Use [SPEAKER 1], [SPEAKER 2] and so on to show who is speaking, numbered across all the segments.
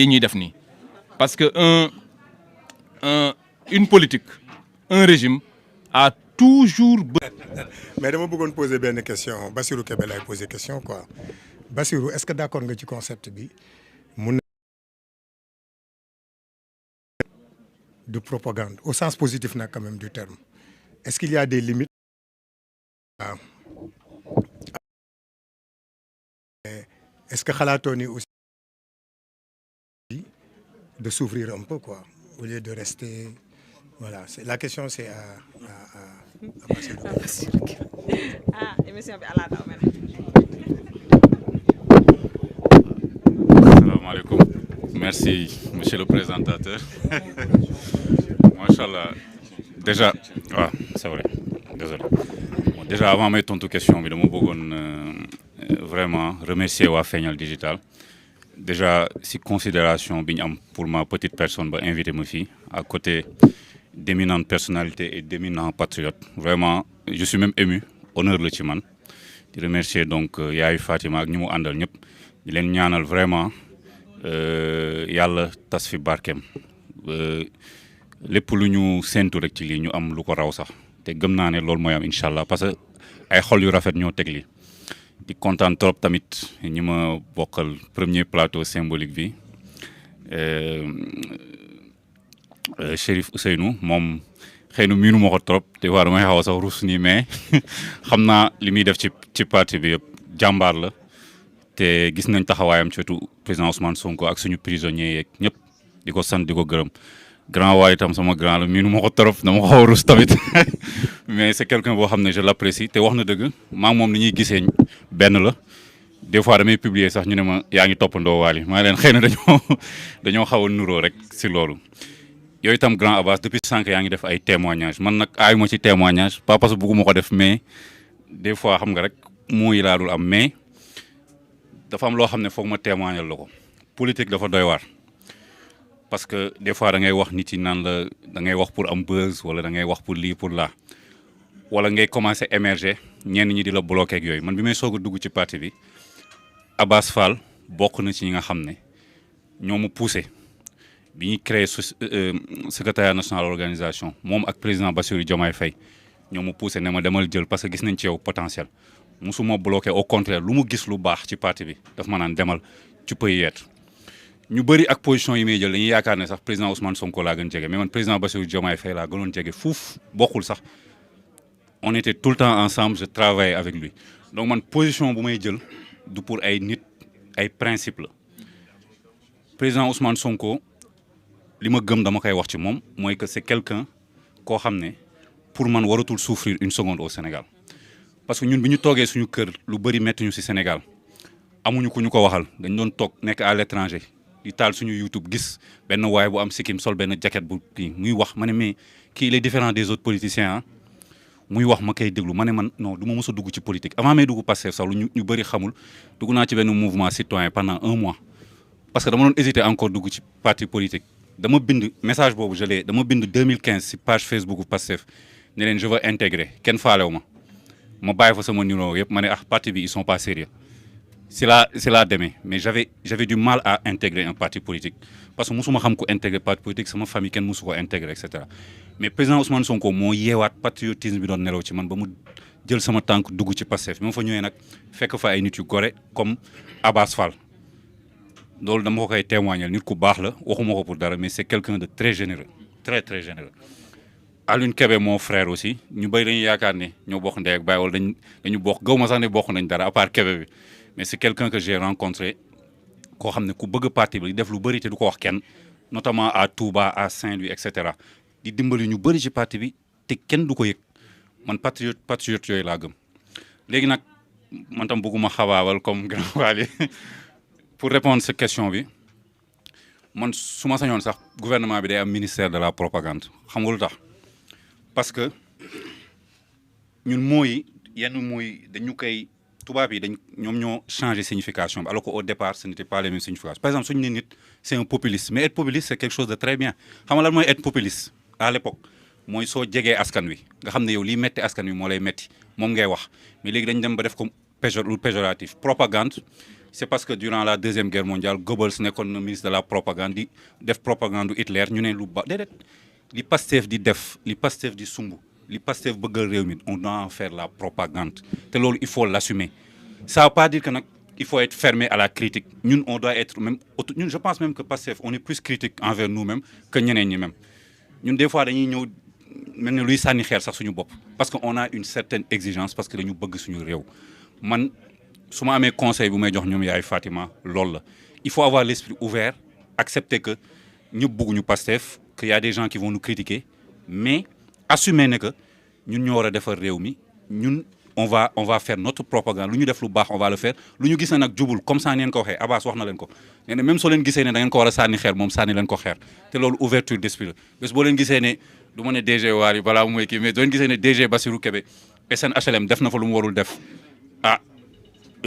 [SPEAKER 1] ñuy def nii parce que une politique un régime a toujours.
[SPEAKER 2] mais dama bëggoon poser benn question Bassirou Kébé lay poser question quoi Bassirou est-ce que d'accord nga ci concept bi mun na de propagande au sens positif nag quand même du terme est-ce qu'il y a des limites waaw est-ce que xalaatoo ni aussi de s'ouvrir un peu quoi au lieu de rester voilà la question c'est à Bassirou.
[SPEAKER 3] émission bi ala daw mel.
[SPEAKER 4] Asalaamaaleykum merci monsieur le présentateur machallah déjà waaw c'est vrai désolé bon, déjà avant may tontu question bi dama bëggoon vraiment remercier waa Feeñal Digital déjà si considération bi ñu am pour ma petite personne ba invité ma fii à côté d'éminentes personnalités et d'éminents patriotes vraiment je suis même ému honneur la ci man di remercier donc yaayu Fatima ak ñi mu àndal ñëpp di leen ñaanal vraiment yàlla tas fi barkeem lépp lu ñu séntu rek ci lii ñu am lu ko raw sax te gëm naa ne loolu mooy am incha allah parce que ay xol yu rafet ñoo teg lii di kontaan trop tamit ñi ma bokkal premier plateau symbolique bi Chérif Ousseynou moom xëy na miinu ma ko trop te waa damay xaw a sax rus nii mais xam naa li muy def ci parti bi yëpp jàmbaar la te gis nañ taxawaayam ci wetu président Ousmane Sonko ak suñu prisonniers yeeg ñëpp di ko sant di ko gërëm grand waay itam sama grand la miinu ma ko trop dama xaw a rus tamit mais c'est quelqu'un boo xam ne je l'apprécie te wax na dëgg maa moom ni ñuy gisee benn la des fois damay publier sax ñu ne ma yaa ngi toppandoo waali maa leen xëy na dañoo xaw a nuroo rek si loolu. yooyu itam grand Abbas depuis sànq yaa ngi def ay témoignages man nag aayuma ci témoignage pas parce que bëgguma ko def mais des fois xam nga rek mooy laa dul am mais dafa am loo xam ne foog ma témoignal la ko politique dafa doy waar. parce que des fois da ngay wax nit yi naan la da ngay wax pour am buzz wala da ngay wax pour lii pour là wala ngay commencer émerger ñenn ñi di la bloquer ak yooyu man bi may soog a dugg ci parti bi Abbas Fall bokk na ci ñi nga xam ne ñoo mu poussé. bi ñuy créé secrétariat national organisation moom ak président Bassirou Diomaye Faye ñoo mu poussé ne ma demal jël parce que gis nañ ci yow potentiel musuma bloqué au contraire lu mu gis lu baax ci parti bi daf ma naan demal ci peux y être ñu bëri ak position yi may jël dañuy yaakaar ne sax président Ousmane Sonko laa gën jege mais man président Bassirou Diomaye Faye laa gënoon jege fuuf bokkul sax on était tout le temps ensemble je travaillais avec lui donc man position bu may jël du pour ay nit ay principe la président Ousmane Sonko. li ma gëm dama koy wax ci moom mooy que c'est quelqu'un koo xam ne pour man waratul souffrir une seconde au Sénégal parce que ñun bi ñu toogee suñu kër lu bëri métti ñu ci Sénégal amuñu ku ñu ko waxal dañ doon toog nekk à l'étranger di taal suñu YouTube gis benn waay bu am sikkim sol benn jacket bu kii muy wax ma ne mais kii il est différent des autres politiciens ah muy wax ma koy déglu ma ne man non du ma mës a dugg ci politique avant may dugg Pastef sax lu ñu bëri xamul dugg naa ci benn mouvement citoyen pendant 1 mois parce que dama doon hésiter encore dugg ci parti politique. dama bind message boobu dama bind 2015 ci page Facebook bu Pastef ne leen je veux intégrer kenn faalewu ma bàyyi fa sama numéro yëpp ma ne parti bi ils sont pas sérieux c'est là demee mais j'avais du mal à intégrer un parti politique parce que musuma xam ko intégrer parti politique sama famille kenn musu ko intégrer et cetera mais président Ousmane Sonko moo yeewaat patriotisme bi doon nelaw ci man ba mu jël sama tànk dugg ci Pastef bi ma fa ñëwee nag fekk fa ay nit yu gore comme Abbas Fall. loolu dama ko koy témoigner nit ku baax la waxuma ko pour dara mais c'est quelqu'un de très généreux très très généreux Alioune Kébé mon frère aussi ñu bëri dañuy yaakaar ne ñoo bokk ndey ak baay wala dañu bokk gaw ma sax ne bokk nañ dara à part Kébé bi mais c'est quelqu'un que j'ai rencontré koo xam ne ku bëgg parti bi di def lu bëri te du ko wax kenn notamment à Touba à Saint-Louis et cetera di dimbali ñu bëri ci parti bi te kenn du ko yëg man patriote yooyu laa gëm léegi nag man tam bëgguma xabaabal comme grand Wally pour répondre à cette question bi man su ma sañoon sax gouvernement bi day am ministère de la propagande xam nga lu tax parce que ñun yenn mooy dañu koy tubaab yi ñoom ñoo changé signification bi alors que au départ ce n'était pas les mêmes significations par exemple suñu ne nit c'est un populiste mais être populiste c'est quelque chose de très bien xam nga lan mooy être populiste à l'époque mooy soo jegee askan wi nga xam ne yow liy metti askan wi moo lay metti moom ngay wax mais léegi dañ dem ba def ko lu péjoratif propagande c'est parce que durant la deuxième guerre mondiale Goebbels nekkoon na ministre de la propagande di def propagande Hitler ñu ne lu ba déedéet li Pastef di def li Pastef di sumb li Pastef bëggal réew mi on doit en faire la propagande te loolu il faut l'assumer ça veut pas dire que nag il faut être fermé à la critique ñun on doit être même ñun je pense même que Pastef on est plus critique envers nous-mêmes que ñeneen ñi même ñun des fois dañuy ñëw mel ne luy sànni xeer sax suñu bopp parce que on a une certaine exigence parce que dañu bëgg suñu réew man su ma amee conseil bu may jox ñoom yaay Fatima loolu la il faut avoir l'esprit ouvert accepter que ñëpp bëgguñu Pastef qu'il y a des gens qui vont nous critiquer mais assumer ne que ñun ñoo war a defar réew mi ñun on va faire notre propagande lu ñu def lu baax on va le faire lu ñu gis na nag jubul comme ça neen ko waxee Abbas wax na leen ko nee na même soo leen gisee ne da ngeen ko war a sànni xeer moom sànni leen ko xeer te loolu ouverture d'esprit la bés boo leen gisee ne du ma ne DG waar yi balaa mu may kii mais doo leen gisee ne DG Bassirou Kébé SNHLM def na fa lu mu warul def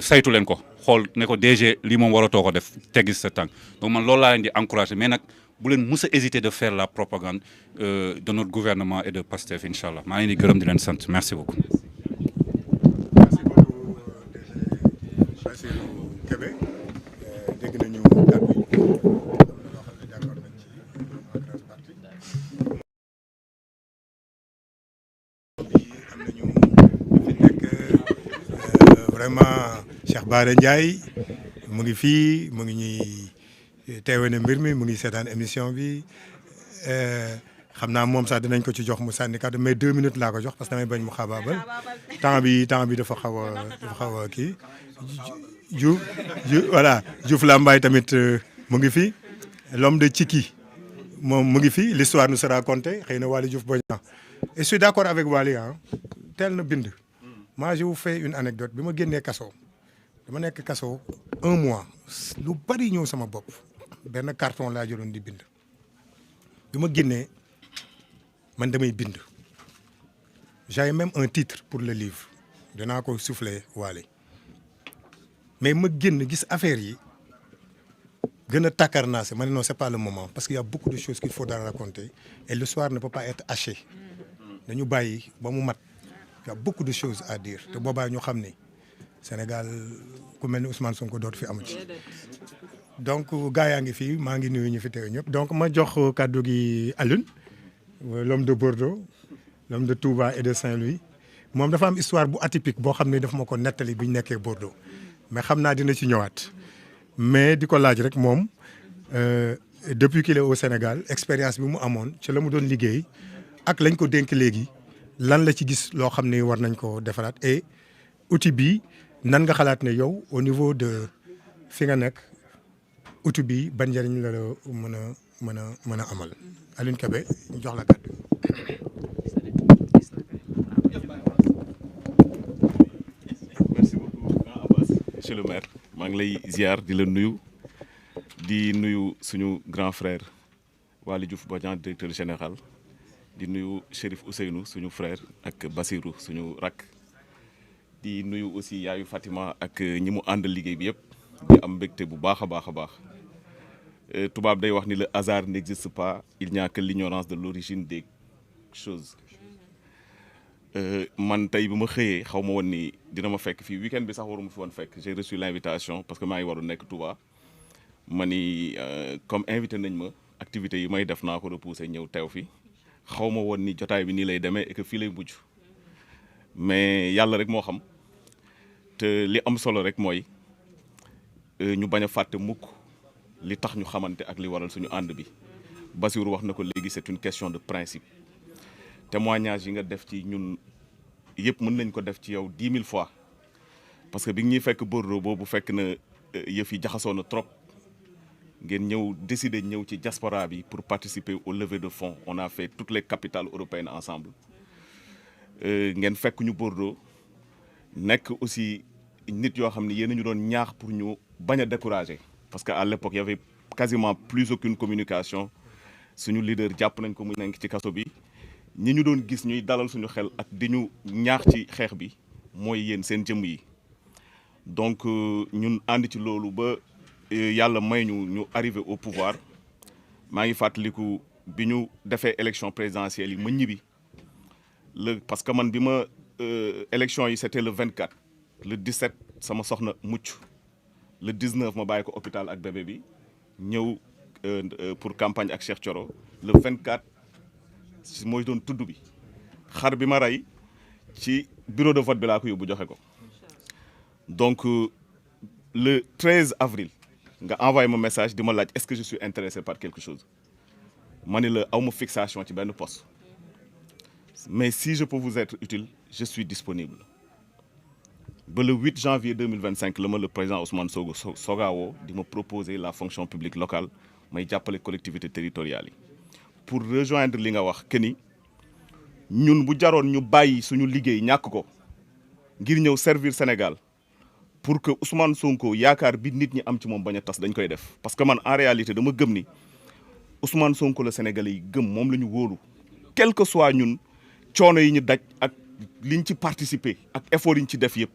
[SPEAKER 4] saytu leen ko xool ne ko DG lii moom waratoo ko def teggi sa tànk donc man loolu laa leen di encourager mais nag bu leen mës a hésiter de faire la propagande de notre gouvernement et de Pastef incha allah maa ngi leen di gërëm di leen sant merci beaucoup.
[SPEAKER 2] merci beaucoup DG Bassirou Kébé dégg nañu kàddu yi loo xam ne d'accord nañ ci en grande partie am nañu fi nekk vraiment Cheikh Bara Ndiaye mu ngi fii mu ngi ñuy teewe ne mbir mi mu ngi seetaan émission bi xam naa moom sax dinañ ko ci jox mu sànni kàddu mais 2 minutes laa ko jox parce que damay bañ mu xabaabal temps bi dafa xaw a kii voilà Diouf Lambaye tamit mu ngi fi l'homme de Tchiki moom mu ngi fi l'histoire nous sera contée xëy na Waly Diouf Bodian et je suis d'accord avec Waly teel na bind moi je vous fais une anecdote bi ma génnee kaso dama nekk kaso 1 mois lu bari ñëw sama bopp benn carton laa jëloon di bind bi ma génnee man damay bind j'avais même un titre pour le livre danaa ko souffler Waly mais ma génn gis affaire yi gën a takkarnaase ma ne non c'est pas le moment parce qu'il y a beaucoup de choses qu'il faudra raconter et le soir ne peut pas être haché dañu bàyyi ba mu mat il y a beaucoup de choses à dire te boobaa ñu xam ni Sénégal ku mel ni Ousmane Sonko dootu fi amu ci donc gaa yaa ngi fii maa ngi nuyu ñu fi teew ñëpp donc ma jox kàddu gi Alioune l'homme de Bordeaux l'homme de Touba et de Saint-Louis moom dafa am histoire bu atypique boo xam ne daf ma ko nettali bi ñu nekkee Bordeaux mais xam naa dina ci ñëwaat mais di ko laaj rek moom depuis qu'il est au Sénégal expérience bi mu amoon ci la mu doon liggéey ak lañ ko dénk léegi lan la ci gis loo xam ne war nañ ko defaraat et outil bi nan nga xalaat ne yow au niveau de fi nga nekk outil bi ban njëriñ la mën a amal Alioune Kébé ñu jox la kàddu.
[SPEAKER 5] merci beaucoup grand Abbas monsieur le maire maa ngi lay ziar di la nuyu di nuyu suñu grand frère Waly Diouf Bodian directeur général di nuyu Chérif Ousseynou suñu frère ak Bassirou suñu rak di nuyu aussi yaayu Fatima ak ñi mu àndal liggéey bi yëpp di am mbégte bu baax a baax a baax tubaab day wax ni le hasard n'existe pas il n'y a que l'ignorance de l'origine des choses man tey bi ma xëyee xaw ma woon ni dina ma fekk fii week-end bi sax waru ma fi woon fekk j'ai reçu l'invitation parce que maa ngi waroon nekk Touba ma ni comme invité nañ ma activités yi may def naa ko repousser ñëw teew fi xaw ma woon ni jotaay bi nii lay demee et que fii lay mujj mais yàlla rek moo xam te li am solo rek mooy ñu bañ a fàtte mukk li tax ñu xamante ak li waral suñu ànd bi Bassirou wax na ko léegi c'est une question de principe témoignage yi nga def ci ñun yëpp mën nañ ko def ci yow 10 000 fois parce que bi ñuy fekk Bordeaux boobu fekk na yëf yi jaxasoo na trop ngeen ñëw décider ñëw ci diaspora bi pour participer au levée de fonds on a fait toutes les capitales européennes ensemble ngeen fekk ñu Bordeaux nekk aussi nit yoo xam ne yéen a ñu doon ñaax pour ñu bañ a décourager parce que à l'époque il y avait quasiment plus aucune communication suñu leader jàpp nañ ko mu nekk ci kaso bi ñi ñu doon gis ñuy dalal suñu xel ak di ñu ñaax ci xeex bi mooy yéen seen jëmm yi donc ñun ànd ci loolu ba yàlla may ñu arrivé au pouvoir maa ngi fàttaliku bi ñu defee élection présidentielle yi ma ñibbi parce que man bi ma élection yi c'était le 24 le 17 sama soxna mucc le 19 ma bàyyi ko hôpital ak bébé bi ñëw pour campagne ak Cheikh Thioro le 24 mooy doon tudd bi xar bi ma rey ci bureau de vote bi laa ko yóbbu joxe ko donc le 13 avril nga envoyé ma message di ma laaj est-ce que je suis intéressé par quelque chose ma ne la aw ma fixation ci benn poste mais si je peux vous être utile je suis disponible ba le 8 janvier 2025 la ma le président Ousmane Sonko soogawoo di ma proposer la fonction publique locale may jàppale collectivité territoriale yi pour rejoindre li nga wax que ni ñun bu jaroon ñu bàyyi suñu liggéey ñàkk ko ngir ñëw servir Sénégal pour que Ousmane Sonko yaakaar bi nit ñi am ci moom bañ a tas dañ koy def parce que man en réalité dama gëm ni Ousmane Sonko la Sénégalais yi gëm moom la ñu wóolu quel que soit ñun coono yi ñu daj ak liñ ci participer ak effort yi ñu ci def yëpp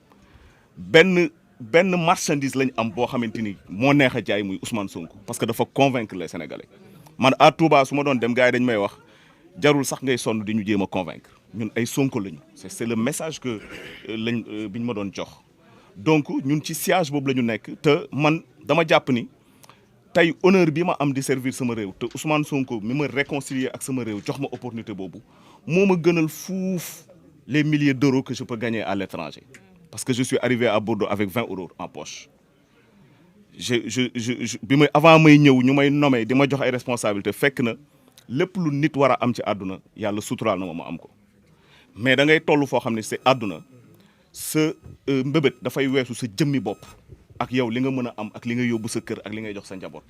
[SPEAKER 5] benn marchandise lañ am boo xamante ni moo neex a jaay muy Ousmane Sonko parce que dafa convaincre les Sénégalais man à Touba su ma doon dem gars yi dañ may wax jarul sax ngay sonn di ñu jéem a convaincre ñun ay Sonko lañu c'est le message que bi ñu ma doon jox donc ñun ci siège boobu la ñu nekk te man dama jàpp ni tey honneur bi ma am di servir sama réew te Ousmane Sonko mi ma réconcilier ak sama réew jox ma opportunité boobu moo ma gënal fuuf les milliers d'euros que je peux gagner à l'étranger parce que je suis arrivé à Bordeaux avec 20 euros en poche bi may avant may ñëw ñu may nommé di ma jox ay responsabilités fekk na lépp lu nit war a am ci àdduna yàlla suturaal na ma am ko mais da ngay toll foo xam ne c'est àdduna sa mbébét dafay weesu sa jëmmi bopp ak yow li nga mën a am ak li nga yóbbu sa kër ak li ngay jox sa njaboot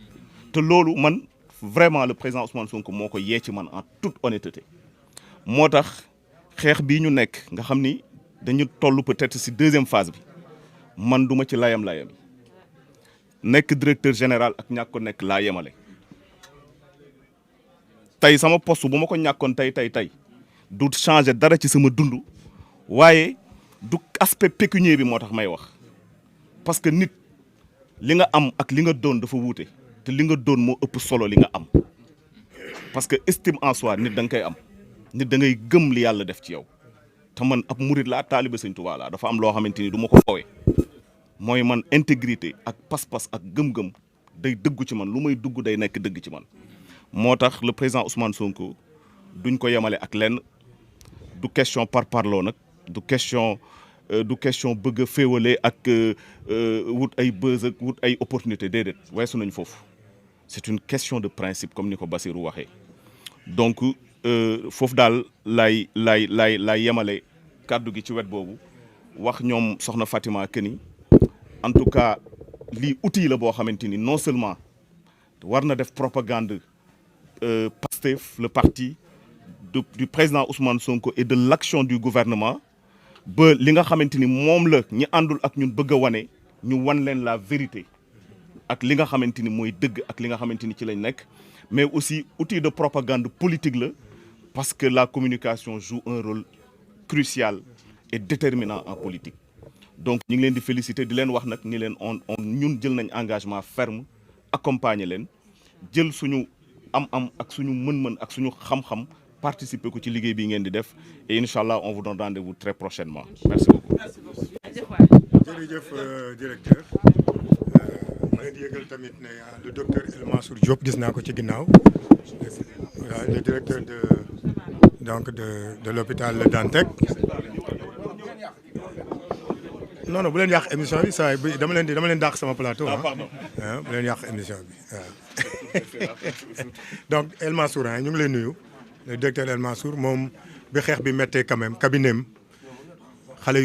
[SPEAKER 5] te loolu man vraiment le président Ousmane Sonko moo ko yee ci man en toute honnêteté moo tax xeex bii ñu nekk nga xam ni dañu toll peut-être ci deuxième phase bi man duma ci layam-layam nekk directeur général ak ñàkk ko nekk laa yemale tey sama poste bu ma ko ñàkkoon tey du changer dara ci sama dund waaye du aspect pécunier bi moo tax may wax parce que nit li nga am ak li nga doon dafa wuute te li nga doon moo ëpp solo li nga am parce que estime en soi nit da nga koy am nit da ngay gëm li yàlla def ci yow te man ab murit laa taalibe Sëñ Tuubaa laa dafa am loo xamante ni du ma ko foowee mooy man intégrité ak pas-pas ak gëm-gëm day dëggu ci man lu may dugg day nekk dëgg ci man moo tax le président Ousmane Sonko duñ ko yemale ak lenn du question par parloo nag du question bëgg a féewale ak wut ay buzz ak wut ay opportunité déedéet weesu nañ foofu c'est une question de principe comme ni ko Bassirou waxee donc foofu daal laay yemale kàddu gi ci wet boobu wax ñoom soxna Fatima que ni en tout cas lii outil la boo xamante ni non seulement war na def propagande Pastef le parti du président Ousmane Sonko et de l'action du gouvernement ba li nga xamante ni moom la ñi àndul ak ñun bëgg a wane ñu wan leen la vérité ak li nga xamante ni mooy dëgg ak li nga xamante ni ci lañ nekk mais aussi outil de propagande politique la parce que la communication joue un rôle crucial et déterminant en politique donc ñu ngi leen di féliciter di leen wax nag ni leen on ñun jël nañ engagement ferme accompagner leen jël suñu am ak suñu mën-mën ak suñu xam-xam participer ko ci liggéey bi ngeen di def et incha allah on vous donne rendez-vous très prochainement merci beaucoup.
[SPEAKER 2] jërëjëf directeur ma leen di yëgal tamit ne le docteur El Mansour Diop gis naa ko ci ginnaaw le directeur de l'hôpital Le Dantec. non bu leen yàq émission bi saa yi dama leen dàq sama plateau ah bu leen yàq émission bi waaw donc El Mansour ñu ngi lay nuyu le directeur El Mansour moom bi xeex bi méttee quand même cabinet am xale yu